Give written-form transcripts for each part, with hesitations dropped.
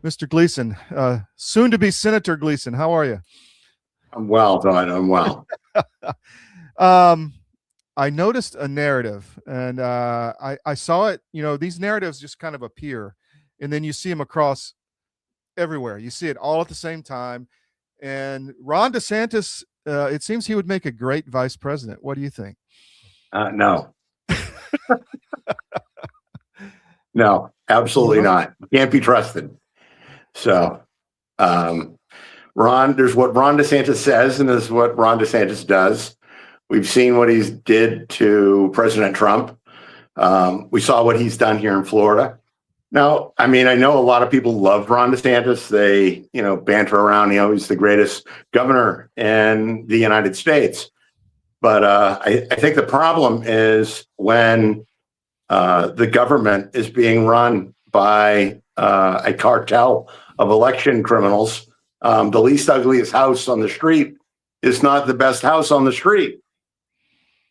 Mr. Gleason, soon to be Senator Gleason. How are you? I'm well, Todd. I'm well. I noticed a narrative, and I saw it. These narratives just kind of appear, and then you see them across everywhere. You see it all at the same time. And Ron DeSantis, it seems he would make a great vice president. What do you think? No. No, absolutely not. Can't be trusted. So, there's what Ron DeSantis says, and there's what Ron DeSantis does. We've seen what he's did to President Trump. We saw what he's done here in Florida. Now, I know a lot of people love Ron DeSantis. They, banter around, he's the greatest governor in the United States. But I think the problem is when the government is being run by a cartel of election criminals. The least ugliest house on the street is not the best house on the street.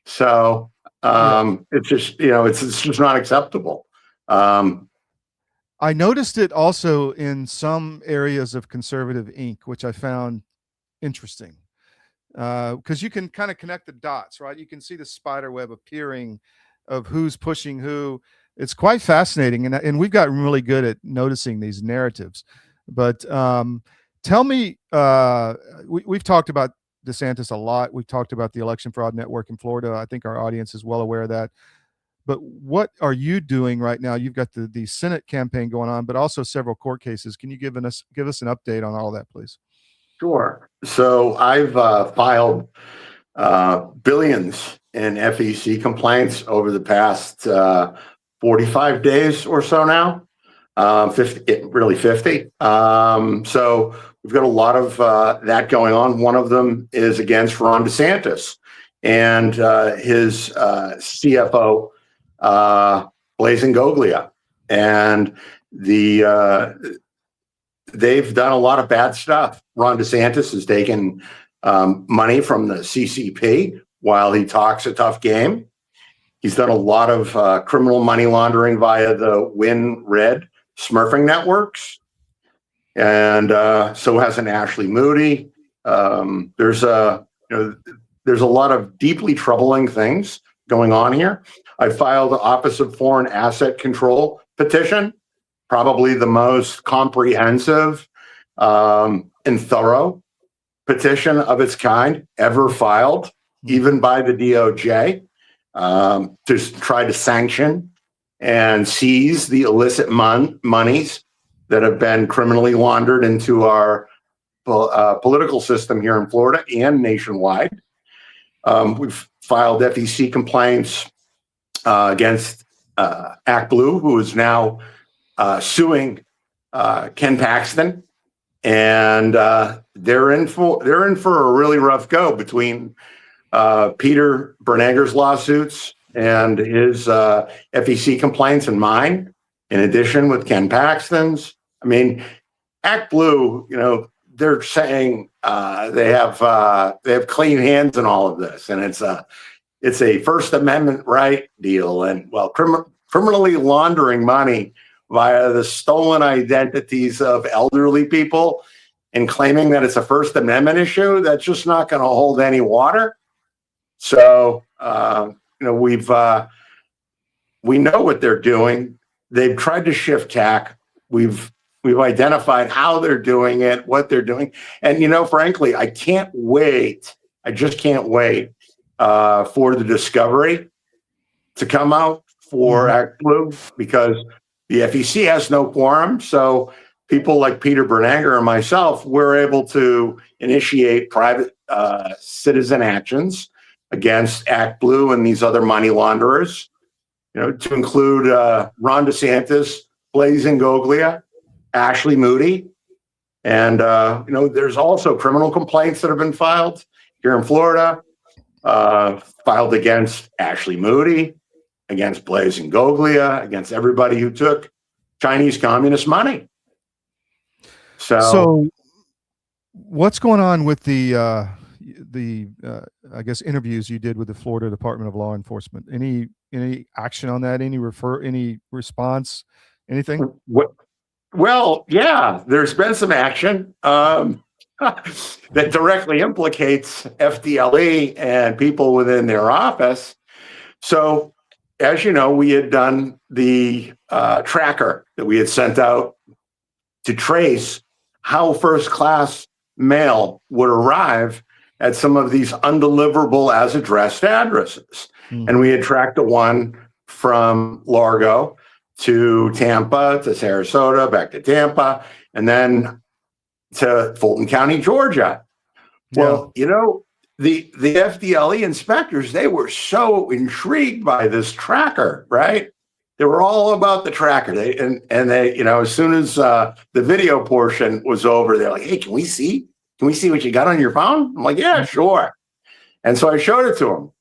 So it's just, it's just not acceptable. I noticed it also in some areas of conservative ink, which I found interesting because you can kind of connect the dots, right? You can see the spider web appearing of who's pushing who. It's quite fascinating, and we've gotten really good at noticing these narratives. But tell me, we've talked about DeSantis a lot. We've talked about the election fraud network in Florida. I think our audience is well aware of that. But what are you doing right now? You've got the Senate campaign going on, but also several court cases. Can you give us an update on all that, please? Sure. So I've filed billions in FEC complaints over the past 45 days or so now. 50. So we've got a lot of that going on. One of them is against Ron DeSantis and his CFO, Blazing Goglia. And they've done a lot of bad stuff. Ron DeSantis has taken money from the CCP while he talks a tough game. He's done a lot of criminal money laundering via the WinRed smurfing networks. And so hasn't Ashley Moody. There's a lot of deeply troubling things going on here. I filed the Office of Foreign Asset Control petition, probably the most comprehensive and thorough petition of its kind ever filed, even by the DOJ, to try to sanction and seize the illicit monies that have been criminally laundered into our political system here in Florida and nationwide. We've filed FEC complaints against Act Blue, who is now suing Ken Paxton, and they're in for a really rough go between Peter Bernanger's lawsuits and his FEC complaints and mine. In addition, with Ken Paxton's, Act Blue, they're saying they have clean hands in all of this, and it's a First Amendment right deal, and criminally laundering money via the stolen identities of elderly people and claiming that it's a First Amendment issue, that's just not going to hold any water. So we know what they're doing. They've tried to shift tack. We've identified how they're doing it, what they're doing. And, frankly, I can't wait. I just can't wait for the discovery to come out for Act Blue, because the FEC has no quorum. So people like Peter Bernanger and myself, we're able to initiate private citizen actions against Act Blue and these other money launderers, to include Ron DeSantis, Blazing Goglia, Ashley Moody. And, there's also criminal complaints that have been filed here in Florida, filed against Ashley Moody, against Blazing Goglia, against everybody who took Chinese communist money. So what's going on with the I guess interviews you did with the Florida Department of Law Enforcement? Any action on that? Any response? Anything? Well, yeah, there's been some action that directly implicates FDLE and people within their office. So, as you know, we had done the tracker that we had sent out to trace how first-class mail would arrive at some of these undeliverable as addressed addresses. And we had tracked the one from Largo to Tampa, to Sarasota, back to Tampa, and then to Fulton County, Georgia. Well, you know, the FDLE inspectors, they were so intrigued by this tracker, right? They were all about the tracker. They you know, as soon as the video portion was over, they're like, "Hey, can we see what you got on your phone?" I'm like, "Yeah, sure." And so I showed it to them.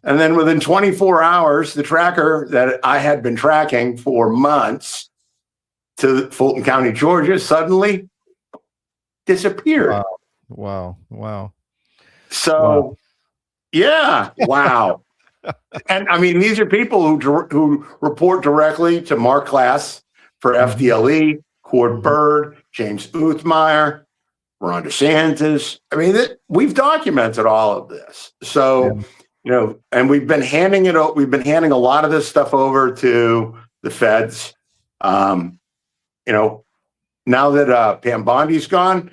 And then within 24 hours, the tracker that I had been tracking for months to Fulton County, Georgia, suddenly disappeared. Wow. So, yeah, wow. And I mean, these are people who report directly to Mark Glass for FDLE, Cord Bird, James Uthmeyer, Ron DeSantis. I mean, we've documented all of this. So, you know, and we've been handing a lot of this stuff over to the feds. You know, now that Pam Bondi's gone,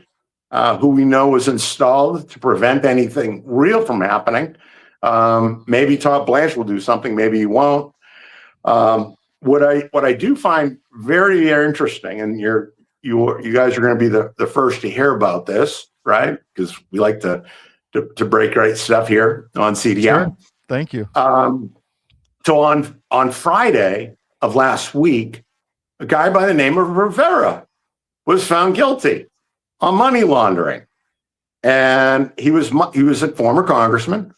who we know was installed to prevent anything real from happening. Maybe Todd Blanche will do something, maybe he won't. What I do find very, very interesting, and you guys are going to be the first to hear about this, right? Because we like to break great stuff here on CDM. Sure. Thank you. So on Friday of last week, a guy by the name of Rivera was found guilty on money laundering, and he was a former congressman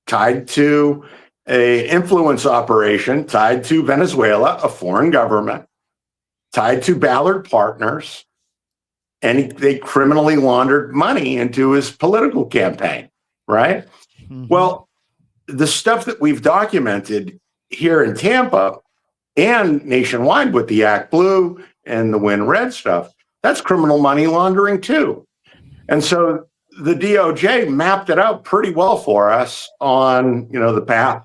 tied to an influence operation, tied to Venezuela, a foreign government, tied to Ballard Partners, and they criminally laundered money into his political campaign, right? Well, the stuff that we've documented here in Tampa and nationwide with the Act Blue and the Win Red stuff, that's criminal money laundering too. And so the DOJ mapped it out pretty well for us on, you know, the path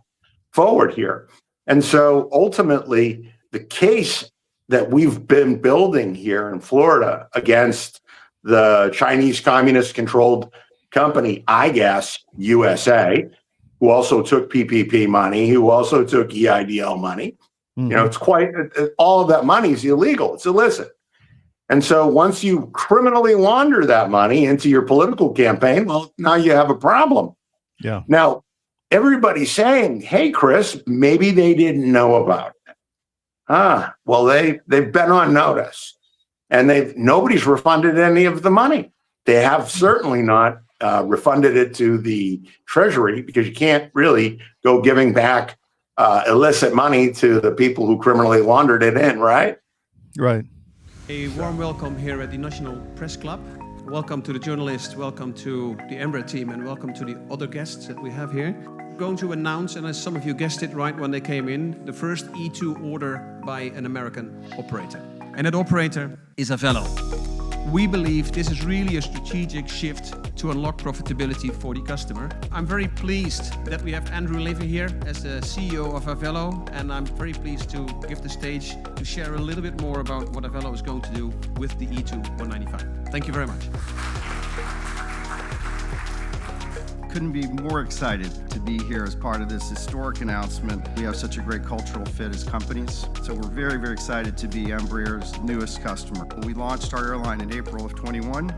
forward here. And so ultimately, the case that we've been building here in Florida against the Chinese communist-controlled company, iGas USA, who also took PPP money, who also took EIDL money. You know, it's all of that money is illegal. It's illicit. And so once you criminally launder that money into your political campaign, well, now you have a problem. Yeah. Now, everybody's saying, "Hey, Chris, maybe they didn't know about it." Well, they've been on notice, and nobody's refunded any of the money. They have certainly not refunded it to the Treasury, because you can't really go giving back illicit money to the people who criminally laundered it in, right? Right. A warm welcome here at the National Press Club. Welcome to the journalists, welcome to the Embraer team, and welcome to the other guests that we have here. We're going to announce, and as some of you guessed it right when they came in, the first E2 order by an American operator. And that operator is Avello. We believe this is really a strategic shift to unlock profitability for the customer. I'm very pleased that we have Andrew Levy here as the CEO of Avello, and I'm very pleased to give the stage to share a little bit more about what Avello is going to do with the E2 195. Thank you very much. Couldn't be more excited to be here as part of this historic announcement. We have such a great cultural fit as companies, so we're very, very excited to be Embraer's newest customer. We launched our airline in April of 21,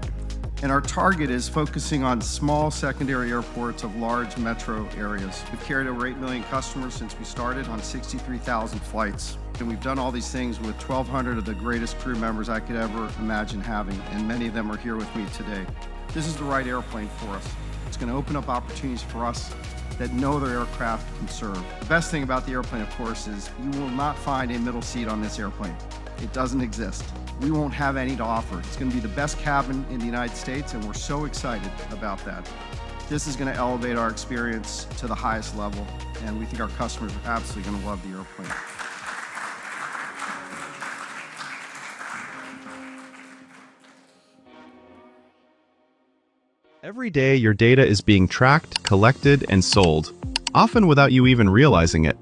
and our target is focusing on small secondary airports of large metro areas. We've carried over 8 million customers since we started on 63,000 flights. And we've done all these things with 1,200 of the greatest crew members I could ever imagine having, and many of them are here with me today. This is the right airplane for us. It's going to open up opportunities for us that no other aircraft can serve. The best thing about the airplane, of course, is you will not find a middle seat on this airplane. It doesn't exist. We won't have any to offer. It's going to be the best cabin in the United States, and we're so excited about that. This is going to elevate our experience to the highest level, and we think our customers are absolutely going to love the airplane. Every day, your data is being tracked, collected, and sold, often without you even realizing it.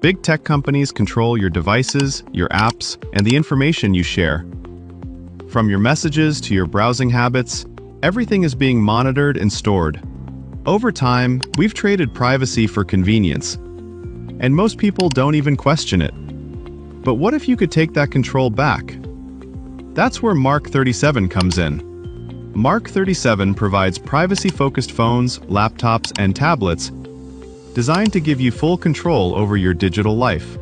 Big tech companies control your devices, your apps, and the information you share. From your messages to your browsing habits, everything is being monitored and stored. Over time, we've traded privacy for convenience, and most people don't even question it. But what if you could take that control back? That's where Mark 37 comes in. Mark 37 provides privacy-focused phones, laptops, and tablets designed to give you full control over your digital life.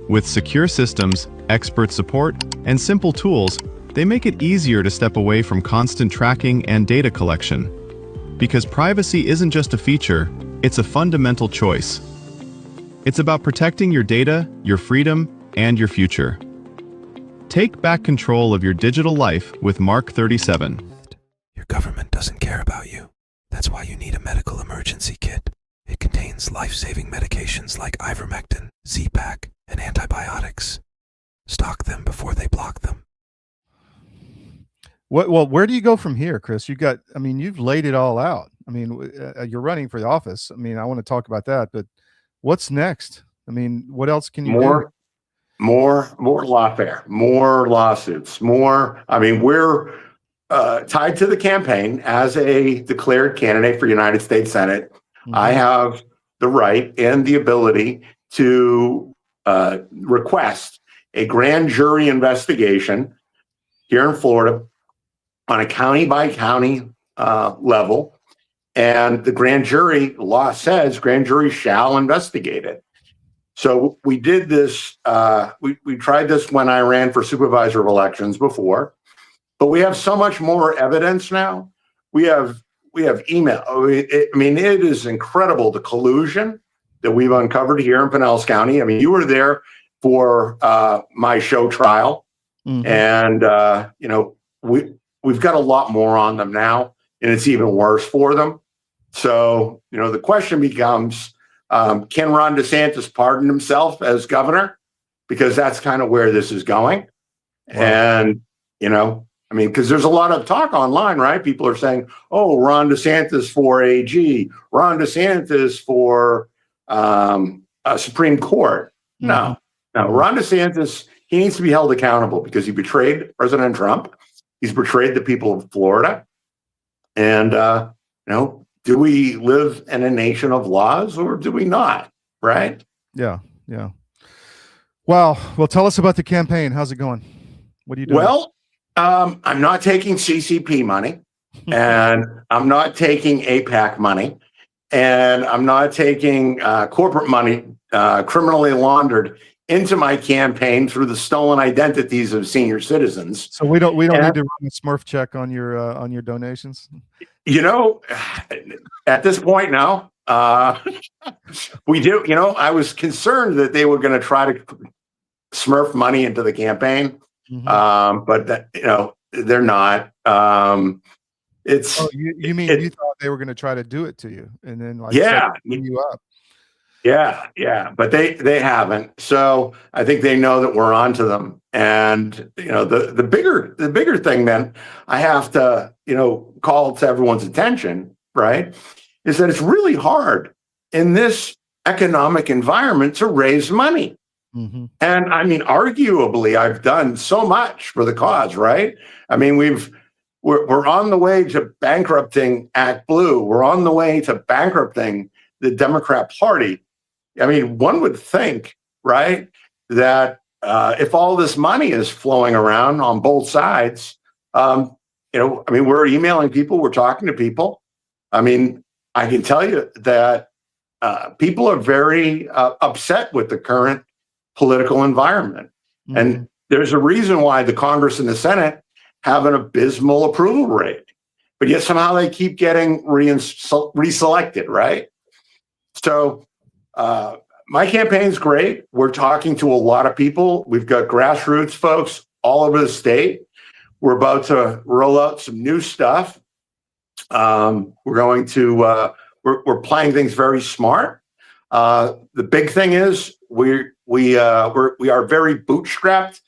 With secure systems, expert support, and simple tools, they make it easier to step away from constant tracking and data collection. Because privacy isn't just a feature, it's a fundamental choice. It's about protecting your data, your freedom, and your future. Take back control of your digital life with Mark 37. Your government doesn't care about you. That's why you need a medical emergency kit. It contains life-saving medications like ivermectin, Z-Pak, and antibiotics. Stock them before they block them. Well, where do you go from here, Chris? You've laid it all out. You're running for the office. I want to talk about that, but what's next? What else can you do? More lawfare, more lawsuits, more. We're tied to the campaign as a declared candidate for United States Senate. Mm-hmm. I have the right and the ability to request a grand jury investigation here in Florida on a county by county level. And the grand jury law says grand jury shall investigate it. So we did this, we tried this when I ran for supervisor of elections before, but we have so much more evidence now. We have email. It is incredible, the collusion that we've uncovered here in Pinellas County. You were there for my show trial. Mm-hmm. And, we've got a lot more on them now, and it's even worse for them. So, the question becomes, can Ron DeSantis pardon himself as governor? Because that's kind of where this is going. Wow. And, because there's a lot of talk online, right? People are saying, oh, Ron DeSantis for AG, Ron DeSantis for a Supreme Court. Mm-hmm. No, Ron DeSantis, he needs to be held accountable because he betrayed President Trump. He's betrayed the people of Florida. And, do we live in a nation of laws or do we not? Right? Yeah. Wow. Well, tell us about the campaign. How's it going? What are you doing? Well, I'm not taking CCP money, and I'm not taking APAC money, and I'm not taking corporate money criminally laundered into my campaign through the stolen identities of senior citizens. So we don't need to run a Smurf check on your donations. At this point now, we do. I was concerned that they were going to try to Smurf money into the campaign, mm-hmm. But they're not. It's. Oh, you mean you thought they were going to try to do it to you, and then you up? Yeah, but they haven't. So I think they know that we're onto them. And the bigger thing then I have to call to everyone's attention, right, is that it's really hard in this economic environment to raise money. Mm-hmm. And arguably, I've done so much for the cause, right? We're on the way to bankrupting Act Blue. We're on the way to bankrupting the Democrat Party. One would think, right, that if all this money is flowing around on both sides, we're emailing people, we're talking to people. I can tell you that people are very upset with the current political environment. Mm-hmm. And there's a reason why the Congress and the Senate have an abysmal approval rate, but yet somehow they keep getting reselected, right? So my campaign's great. We're talking to a lot of people. We've got grassroots folks all over the state. We're about to roll out some new stuff. We're going to we're playing things very smart. The big thing is we are very bootstrapped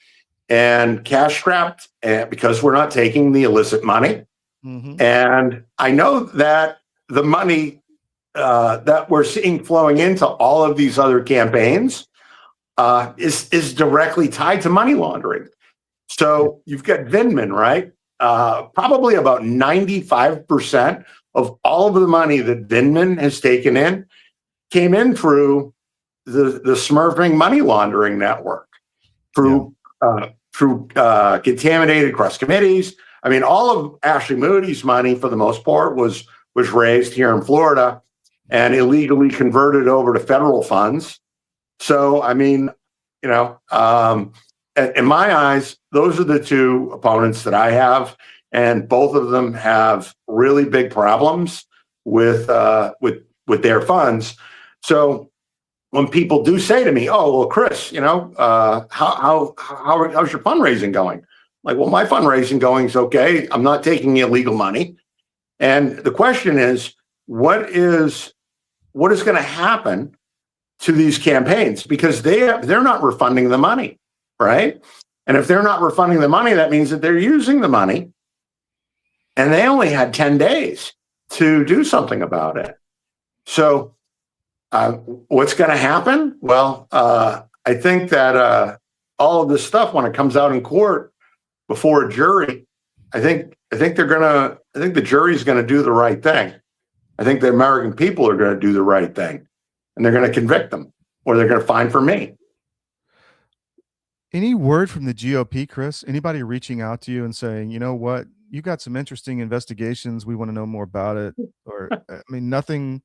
and cash strapped because we're not taking the illicit money. And I know that the money that we're seeing flowing into all of these other campaigns is directly tied to money laundering. So you've got Vindman, right? Probably about 95% of all of the money that Vindman has taken in came in through the smurfing money laundering network, through contaminated trust committees. I mean, all of Ashley Moody's money, for the most part, was raised here in Florida and illegally converted over to federal funds. So, I mean, you know, in my eyes, those are the two opponents that I have, and both of them have really big problems with their funds. So when people do say to me, "Oh, well, Chris, you know, how's your fundraising going?" I'm like, well, my fundraising going is okay. I'm not taking illegal money. And the question is, what is going to happen to these campaigns? Because they're not refunding the money, right? And if they're not refunding the money, that means that they're using the money, and they only had 10 days to do something about it. So what's going to happen? Well, I think that all of this stuff, when it comes out in court before a jury, I think the jury's going to do the right thing. I think the American people are going to do the right thing, and they're going to convict them, or they're going to fine for me. Any word from the GOP, Chris? Anybody reaching out to you and saying, you know what, you got some interesting investigations, we want to know more about it? Or, I mean, nothing.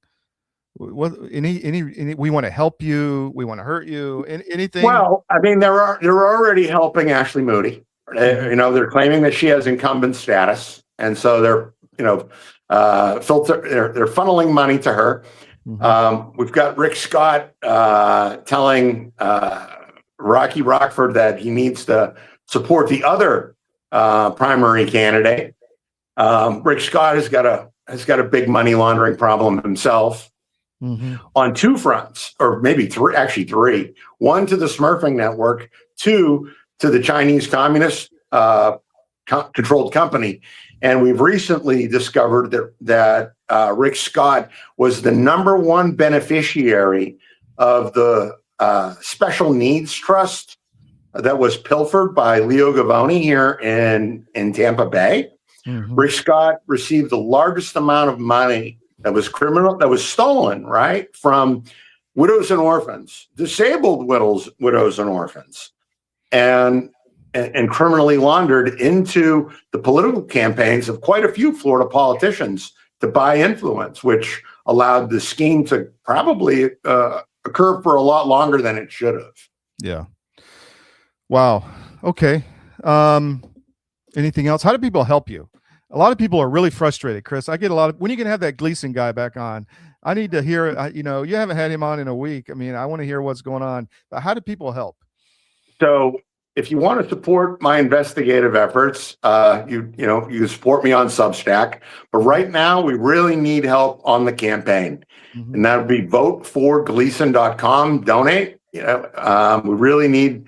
What, any, we want to help you, we want to hurt you, anything? Well, I mean, they're already helping Ashley Moody. You know, they're claiming that she has incumbent status, and so they're, you know, they're funneling money to her. We've got Rick Scott telling Rocky Rockford that he needs to support the other primary candidate. Rick Scott has got a big money laundering problem himself. On two fronts, or maybe three, actually three. One, to the smurfing network. Two, to the Chinese communist controlled company. And we've recently discovered that Rick Scott was the #1 beneficiary of the special needs trust that was pilfered by Leo Gavoni here in Tampa Bay. Rick Scott received the largest amount of money that was stolen, right, from widows and orphans, disabled widows and orphans, and criminally laundered into the political campaigns of quite a few Florida politicians to buy influence, which allowed the scheme to probably occur for a lot longer than it should have. Yeah. Wow. Okay. Anything else? How do people help you? A lot of people are really frustrated, Chris. I get a lot of, when you can have that Gleason guy back on, I need to hear, you know, you haven't had him on in a week. I mean, I want to hear what's going on, but how do people help? So if you want to support my investigative efforts, you support me on Substack, but right now we really need help on the campaign. And that would be voteforgleason.com, donate. You know, we really need,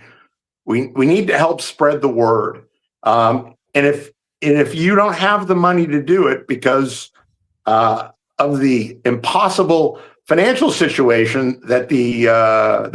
we need to help spread the word. And if you don't have the money to do it because of the impossible financial situation that the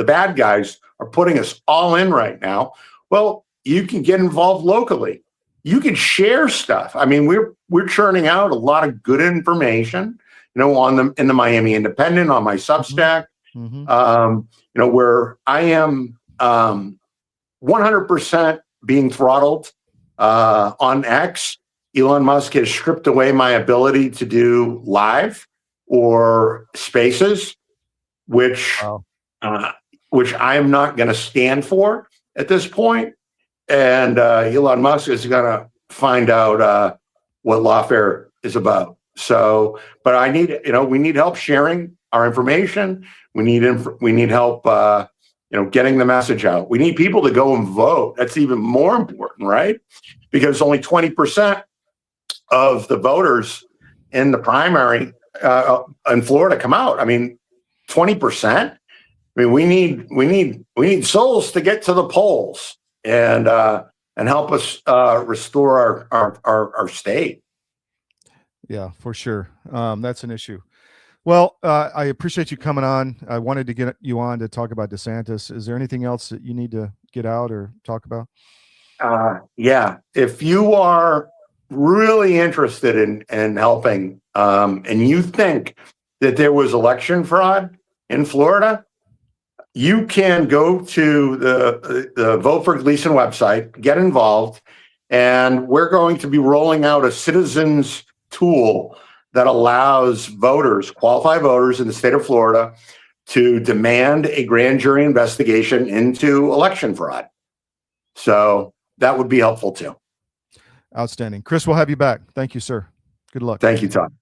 bad guys are putting us all in right now, well, you can get involved locally. You can share stuff. I mean, we're churning out a lot of good information, you know, in the Miami Independent, on my Substack, you know, where I am 100% being throttled. On X, Elon Musk has stripped away my ability to do live or spaces, which I am not going to stand for at this point. And Elon Musk is going to find out what lawfare is about. So, but I need, you know, we need help sharing our information. We need help, you know, getting the message out. We need people to go and vote. That's even more important, right? Because only 20% of the voters in the primary in Florida come out. I mean, 20%. I mean, we need souls to get to the polls and help us restore our state. Yeah, for sure. That's an issue. Well, I appreciate you coming on. I wanted to get you on to talk about DeSantis. Is there anything else that you need to get out or talk about? Yeah, if you are really interested in helping, and you think that there was election fraud in Florida, you can go to the Vote for Gleason website, get involved, and we're going to be rolling out a citizens tool that allows voters, qualified voters in the state of Florida, to demand a grand jury investigation into election fraud. So that would be helpful too. Outstanding. Chris, we'll have you back. Thank you, sir. Good luck. Thank you, Todd.